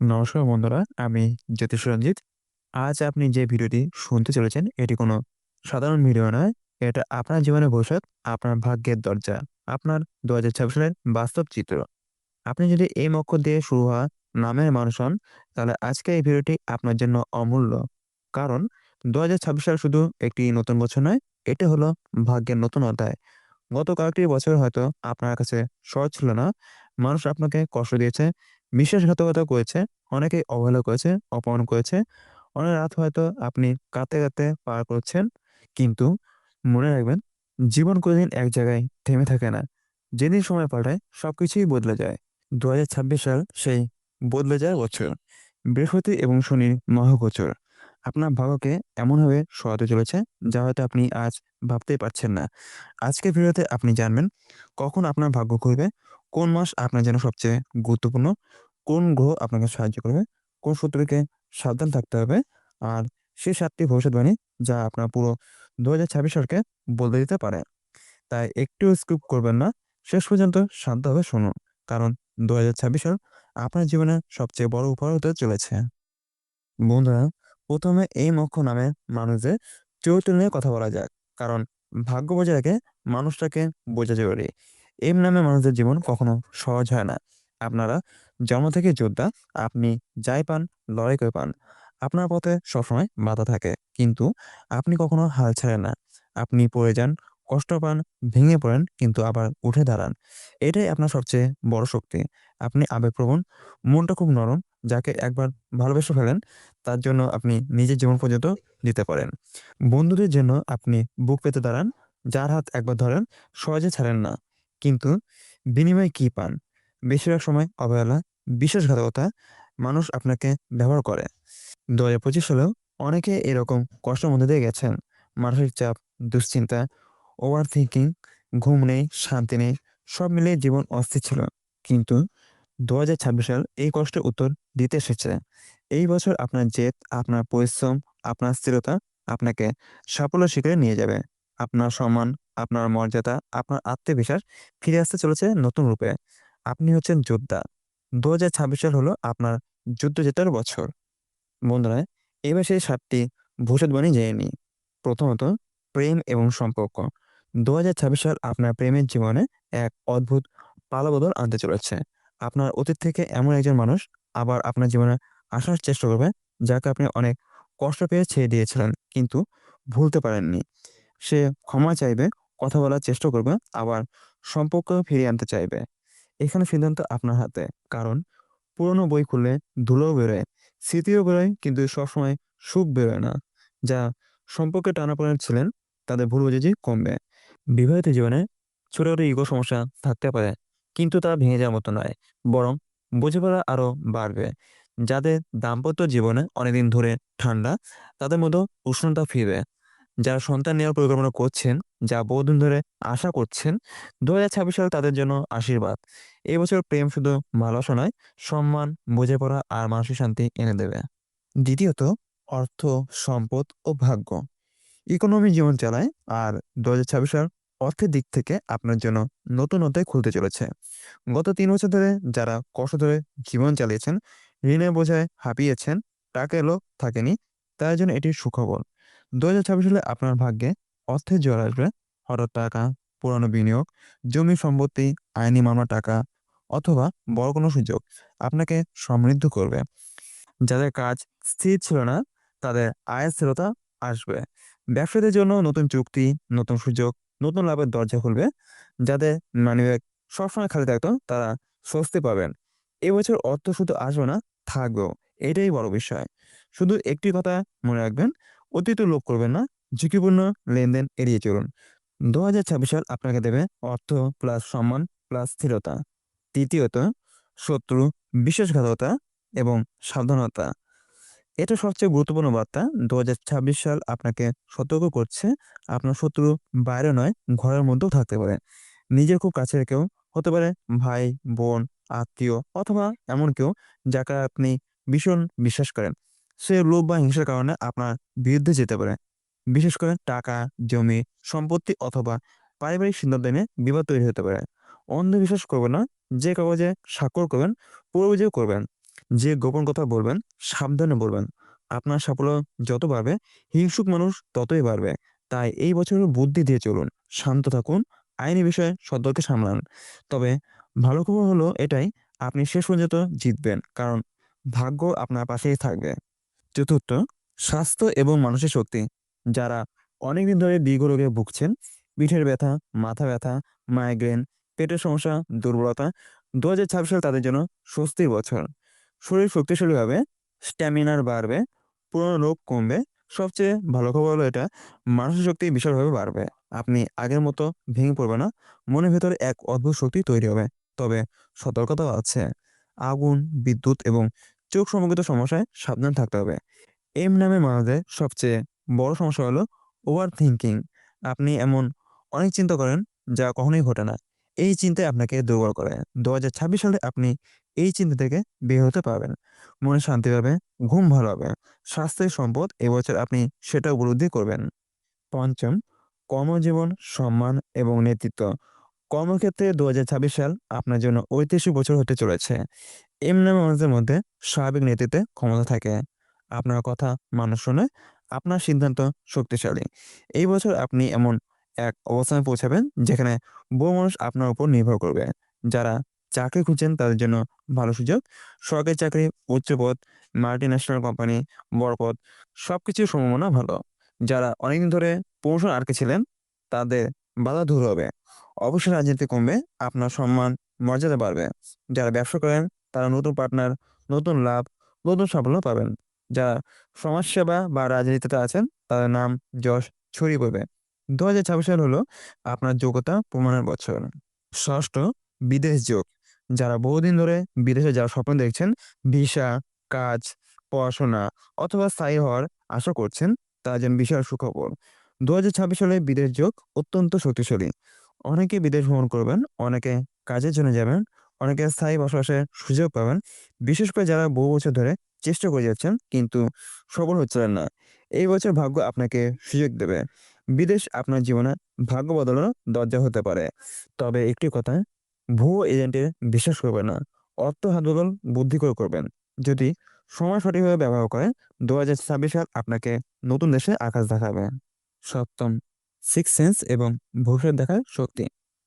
নমস্কার বন্ধুরা, আমি জ্যোতিষ রঞ্জিত। আজ আপনি যে ভিডিওটি শুনতে চলেছেন এটি কোনো সাধারণ ভিডিও নয়। এটা আপনার জীবনের ভবিষ্যৎ, আপনার ভাগ্যের দরজা, আপনার ২০২৬ সালের বাস্তব চিত্র। আপনি যদি এই অক্ষর দিয়ে শুরু হওয়া নামের মানুষ হন, তাহলে আজকের এই ভিডিওটি আপনার জন্য অমূল্য। কারণ ২০২৬ সাল শুধু একটি নতুন বছর নয়, এটা হলো ভাগ্যের নতুন অধ্যায়। গত কয়েকটি বছর হয়তো আপনার কাছে সহজ ছিল না। মানুষ আপনাকে কষ্ট দিয়েছে, বিশ্বাসঘাতকতা করেছে, অনেকে অবহেলা করেছে, অপমান করেছে। অনেক রাত হয়তো আপনি কাঁদতে পার করছেন। কিন্তু মনে রাখবেন, জীবন কোনদিন এক জায়গায় থেমে থাকে না। যেদিন সময় পাল্টায় সবকিছুই বদলে যায়। ২০২৬ সাল সেই বদলে যাওয়ার বছর। বৃহস্পতি এবং শনির মহাগোচর আপনার ভাগ্যকে এমনভাবে সরাতে চলেছে যা হয়তো আপনি আজ ভাবতেই পারছেন না। আজকের ভিডিওতে আপনি জানবেন কখন আপনার ভাগ্য খুলবে, কোন মাস আপনার জন্য সবচেয়ে গুরুত্বপূর্ণ, কোন গ্রহ আপনাকে সাহায্য করবে, কোন শত্রু থেকে সাবধান থাকতে হবে, আর সেই ৭টি ভবিষ্যৎবাণী যা আপনার পুরো ২০২৬ সালকে বদলে দিতে পারে। তাই একটুও স্কিপ করবেন না। শেষ পর্যন্ত শান্তভাবে শুনুন। কারণ ২০২৬ সাল আপনার জীবনের সবচেয়ে বড় উপহার হতে চলেছে। বন্ধুরা, ১ম এ এই মোক্ষ নামের মানুষদের চরিত্র নিয়ে কথা বলা যাক। কারণ ভাগ্য বজায় রেখে মানুষটাকে বোঝা জরুরি। এম নামের মানুষদের জীবন কখনো সহজ হয় না। আপনারা জন্ম থেকে যোদ্ধা, আপনি যাই পান লড়াই করে পান। আপনার পথে সবসময় বাধা থাকে। কিন্তু আপনি কখনো হাল ছাড়েন না। আপনি পড়ে যান, কষ্ট পান, ভেঙে পড়েন কিন্তু আবার উঠে দাঁড়ান। এটাই আপনার সবচেয়ে বড় শক্তি। আপনি আবেগপ্রবণ, মনটা খুব নরম। যাকে একবার ভালোবেসে ফেলেন তার জন্য আপনি নিজের জীবন পর্যন্ত দিতে পারেন। বন্ধুদের জন্য আপনি বুক পেতে দাঁড়ান, যার হাত একবার ধরেন সহজে ছাড়েন না। কিন্তু বিনিময়ে কি পান? বেশিরভাগ সময় অবহেলা, বিশ্বাসঘাতকতা, মানুষ আপনাকে ব্যবহার করে। ২০২৫ সালেও অনেকে এরকম কষ্টের মধ্যে দিয়ে গেছেন। মানসিক চাপ, দুশ্চিন্তা, ওভার থিংকিং, ঘুম নেই, শান্তি নেই, সব মিলিয়ে জীবন অস্থির ছিল। কিন্তু ২০২৬ সাল এই কষ্টের উত্তর দিতে এসেছে। এই বছর আপনার জেদ, আপনার পরিশ্রম, আপনার স্থিরতা আপনাকে সাফল্যের শিখরে নিয়ে যাবে। আপনার সম্মান, আপনার মর্যাদা, আপনার আত্মবিশ্বাস ফিরে আসতে চলেছে নতুন রূপে। আপনি হচ্ছেন যোদ্ধা। ২০২৬ সাল হলো আপনার যুদ্ধ জেতার বছর। বন্ধুরা, এবার সেই ৭টি ভবিষ্যদ্বাণী জেনে নিই। প্রথমত, প্রেম এবং সম্পর্ক। ২০২৬ সাল আপনার প্রেমের জীবনে এক অদ্ভুত পালাবদল আনতে চলেছে। আপনার অতীত থেকে এমন একজন মানুষ আবার আপনার জীবনে আসার চেষ্টা করবে, যাকে আপনি অনেক কষ্ট পেয়ে ছেড়ে দিয়েছিলেন কিন্তু ভুলতে পারেননি। সে ক্ষমা চাইবে, কথা বলার চেষ্টা করবে, আবার সম্পর্ক ফিরিয়ে আনতে চাইবে। এখানে সিদ্ধান্ত আপনার হাতে। কারণ পুরোনো বই খুললে ধুলোও বেরোয়, স্মৃতিও বেরোয় কিন্তু সবসময় সুখ বেরোয় না। যা সম্পর্কে টানাপোড়েন ছিলেন তাদের ভুল বোঝাবুঝি কমবে। বিবাহিত জীবনে ছোটখাটো ইগো সমস্যা থাকতে পারে, কিন্তু তা ভেঙে যাওয়ার মতো নয়, বরং বোঝাপড়া আরো বাড়বে। যাদের দাম্পত্য জীবনে অনেকদিন ধরে ঠান্ডা, তাদের মধ্যেও উষ্ণতা ফিরবে। যারা সন্তান নেওয়ার পরিকল্পনা করছেন, যা বহুদিন ধরে আশা করছেন, ২০২৬ সাল তাদের জন্য আশীর্বাদ। এবছর প্রেম শুধু ভালোবাসা নয়, সম্মান, বোঝাপড়া আর মানসিক শান্তি এনে দেবে। দ্বিতীয়ত, অর্থ, সম্পদ ও ভাগ্য। ইকোনমি জীবন চালায়, আর ২০২৬ সাল অর্থের দিক থেকে আপনার জন্য নতুন অধ্যায় খুলতে চলেছে। গত ৩ বছর ধরে যারা কষ্ট ধরে জীবন চালিয়েছেন, ঋণের বোঝায় হাঁপিয়েছেন, টাকা এলো থাকেনি, তার জন্য এটি সুখবর। ২০২৬ সালে আপনার ভাগ্যে অর্থের জোয়ার আসবে। হঠাৎ টাকা, পুরানো বিনিয়োগ, জমি সম্পত্তি, আইনি মামলা টাকা অথবা বড় কোনো সুযোগ আপনাকে সমৃদ্ধ করবে। যাদের কাজ স্থির ছিল না, তাদের আয়ের স্থিরতা আসবে। ব্যবসায়ীদের জন্য নতুন চুক্তি, নতুন সুযোগ, নতুন লাভের দরজা খুলবে। যাদের মানিব্যাগ সবসময় খালি থাকতো, তারা স্বস্তি পাবেন। এবছর অর্থ শুধু আসবে না, থাকবেও। এটাই বড় বিষয়। শুধু একটি কথা মনে রাখবেন, অতিরিক্ত লোভ করবেন না, ঝুঁকিপূর্ণ লেনদেন এড়িয়ে চলুন। ২০২৬ সাল আপনাকে দেবে অর্থ প্লাস সম্মান প্লাস স্থিরতা। তৃতীয়ত, শত্রু, বিশ্বাসঘাতকতা এবং সাবধানতা। এটা সবচেয়ে গুরুত্বপূর্ণ বার্তা। ২০২৬ সাল আপনাকে সতর্ক করছে, আপনার শত্রু বাইরে নয়, ঘরের মধ্যেও থাকতে পারে। নিজের খুব কাছের কেউ হতে পারে, ভাই, বোন, আত্মীয় অথবা এমন কেউ যাকে আপনি ভীষণ বিশ্বাস করেন। সে লোভ বা হিংসার কারণে আপনার বিরুদ্ধে যেতে পারে। বিশেষ করে টাকা, জমি, সম্পত্তি অথবা পারিবারিক সিদ্ধান্ত নিয়ে বিবাদ তৈরি হতে পারে। অন্ধবিশ্বাস করবেন না। যে কাগজে স্বাক্ষর করবেন, পুরো বুঝে করবেন। যে গোপন কথা বলবেন, সাবধানে বলবেন। আপনার সাফল্য যত বাড়বে, হিংসুক মানুষ ততই বাড়বে। তাই এই বছর বুদ্ধি দিয়ে চলুন, শান্ত থাকুন, আইনি বিষয়ে সতর্কে সামলান। তবে ভালো খবর হলো এটাই, আপনি শেষ পর্যন্ত জিতবেন। কারণ ভাগ্য আপনার পাশেই থাকবে। চতুর্থ, স্বাস্থ্য এবং মানসিক শক্তি। যারা অনেকদিন ধরে দীর্ঘ রোগে ভুগছেন, পিঠের ব্যথা, মাথা ব্যথা, মাইগ্রেন, পেটের সমস্যা, দুর্বলতা, ২০২৬ সাল তাদের জন্য স্বস্তির বছর। শরীর শক্তিশালী হবে, স্ট্যামিনার বাড়বে, পুরনো রোগ কমবে। সবচেয়ে ভালো খবর হলো এটা, মানসিক শক্তি বিশালভাবে বাড়বে। আপনি আগের মতো ভেঙে পড়বে না, মনের ভেতরে এক অদ্ভুত শক্তি তৈরি হবে। তবে সতর্কতাও আছে, আগুন, বিদ্যুৎ এবং চোখ সম্পর্কিত সমস্যায় সাবধান থাকতে হবে। এম নামের মানুষদের সবচেয়ে বড় সমস্যা হলো ওভার থিংকিং। আপনি এমন অনেক চিন্তা করেন যা কখনোই ঘটে না। এই চিন্তাই আপনাকে দুর্বল করে। ২০২৬ সালে আপনি এই চিন্তা থেকে বের হতে পারবেন। মনে শান্তি পাবে, ঘুম ভালো হবে। স্বাস্থ্যের সম্পদ, এবছর আপনি সেটা উপলব্ধি করবেন। পঞ্চম, কর্মজীবন, সম্মান এবং নেতৃত্ব। কর্মক্ষেত্রে ২০২৬ সাল আপনার জন্য ঐতিহাসিক বছর হতে চলেছে। এমনি মানুষদের মধ্যে স্বাভাবিক নেতৃত্বে ক্ষমতা থাকে। আপনার কথা মানুষ শোনে, আপনার সিদ্ধান্ত শক্তিশালী। এই বছর আপনি এমন এক অবস্থানে পৌঁছাবেন যেখানে বহু মানুষ আপনার উপর নির্ভর করবে। যারা চাকরি খুঁজছেন তাদের জন্য ভালো সুযোগ, সরকারি চাকরি, উচ্চ পদ, মাল্টিন্যাশনাল কোম্পানি, বড় পদ, সবকিছুর সম্ভাবনা ভালো। যারা অনেকদিন ধরে প্রমোশন আটকে ছিলেন, তাদের বাধা দূর হবে। অবশ্যই রাজনীতি কমবে, আপনার সম্মান, মর্যাদা বাড়বে। যারা ব্যবসা করেন তারা নতুন পার্টনার, নতুন লাভ, নতুন সাফল্য পাবেন। যারা সমাজসেবা বা রাজনীতিতে আছেন তাদের নাম, যশ ছড়িয়ে পড়বে। ২০২৬ সাল হলো আপনার যোগ্যতা প্রমাণের বছর। ষষ্ঠ, বিদেশ যোগ। যারা বহুদিন ধরে বিদেশে যাওয়ার স্বপ্ন দেখছেন, ভিসা, কাজ, পড়াশোনা অথবা স্থায়ী হওয়ার আশা করছেন, তার জন্য বিশাল সুখবর। ২০২৬ সালে বিদেশ যোগ অত্যন্ত শক্তিশালী। অনেকে বিদেশ ভ্রমণ করবেন, অনেকে কাজের জন্য যাবেন, অনেকে স্থায়ী বসবাসের সুযোগ পাবেন। বিশেষ করে যারা বহু বছর ধরে চেষ্টা করে যাচ্ছেন কিন্তু সফল হচ্ছিলেন না, এই বছর ভাগ্য আপনাকে সুযোগ দেবে। বিদেশ আপনার জীবনে ভাগ্য বদলানোর দরজা হতে পারে। তবে একটি কথা, ভুয়ো এজেন্টের বিশ্বাস করবেন না। অর্থ হাত বদল বুদ্ধি করে করবেন। যদি সময় সঠিকভাবে ব্যবহার করেন, ২০২৬ সাল আপনাকে নতুন দেশে আকাশ দেখাবে। সপ্তম, সিক্স সেন্স এবং ভবিষ্যৎ দেখার শক্তি।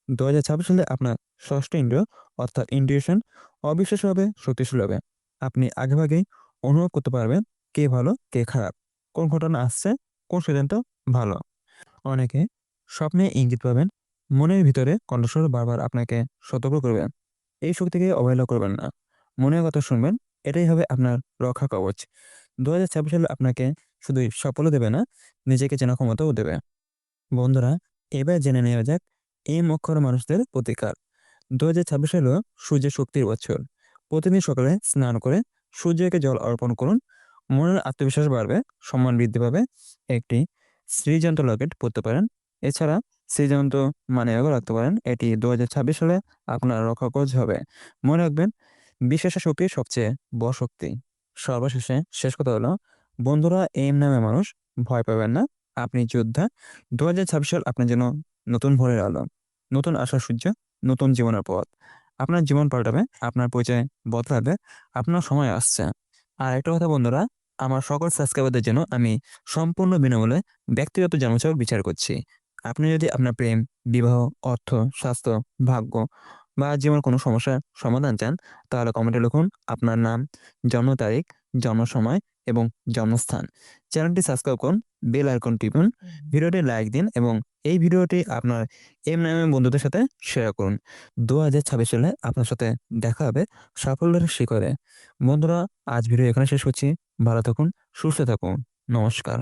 ২০২৬ সালে আপনার ষষ্ঠ ইন্দ্রিয় অর্থাৎ ইনটিউশন অবিশ্বাস্যভাবে শক্তিশালী হবে। আপনি আগেভাগেই অনুভব করতে পারবেন কে ভালো, কে খারাপ, কোন ঘটনা আসছে, কোন সিদ্ধান্ত ভালো। অনেকে স্বপ্নে ইঙ্গিত পাবেন, মনের ভিতরে কণ্ঠস্বর বারবার আপনাকে সতর্ক করবেন। এই শক্তিকে অবহেলা করবেন না, মনের কথা শুনবেন, এটাই হবে আপনার রক্ষা কবচ। ২০২৬ সালে আপনাকে শুধু সাফল্য দেবে না, নিজেকে চেনার ক্ষমতাও দেবে। বন্ধুরা, এবার জেনে নেওয়া যাক এম অক্ষর মানুষদের প্রতিকার। ২০২৬ হলো সূর্যের শক্তির বছর। প্রতিদিন সকালে স্নান করে সূর্যকে জল অর্পণ করুন। মনের আত্মবিশ্বাস বাড়বে, সম্মান বৃদ্ধি পাবে। একটি শ্রীযন্ত্র লকেট পরতে পারেন। এছাড়া শ্রীযন্ত্র মানিব্যাগও রাখতে পারেন। এটি ২০২৬ সালে আপনার রক্ষা কবচ হবে। মনে রাখবেন, বিশ্বাসের শক্তি সবচেয়ে বড় শক্তি। সর্বশেষে শেষ কথা হলো, বন্ধুরা, এম নামে মানুষ, ভয় পাবেন না, আপনি যোদ্ধা। ২০২৬ সাল আপনার জন্য নতুন ভোরের আলো, নতুন আশার সূর্য, নতুন জীবনের পথ। আপনার জীবন পাল্টাবে, আপনার পরিচয় বদলাবে, আপনার সময় আসছে। আর একটা কথা বন্ধুরা, আমার সকল সাবস্ক্রাইবারদের জন্য আমি সম্পূর্ণ বিনামূল্যে ব্যক্তিগত জন্মছক বিচার করছি। আপনি যদি আপনার প্রেম, বিবাহ, অর্থ, স্বাস্থ্য, ভাগ্য বা জীবনের কোনো সমস্যার সমাধান চান, তাহলে কমেন্টে লিখুন আপনার নাম, জন্ম তারিখ, জন্ম সময় এবং জন্মস্থান। চ্যানেলটি সাবস্ক্রাইব করুন, বেল আইকন টিপুন, ভিডিওটি লাইক দিন এবং এই ভিডিওটি আপনার এম নামে বন্ধুদের সাথে শেয়ার করুন। ২০২৬ সালে আপনার সাথে দেখা হবে সাফল্যের শিখরে। বন্ধুরা, আজ ভিডিও এখানে শেষ করছি। ভালো থাকুন, সুস্থ থাকুন। নমস্কার।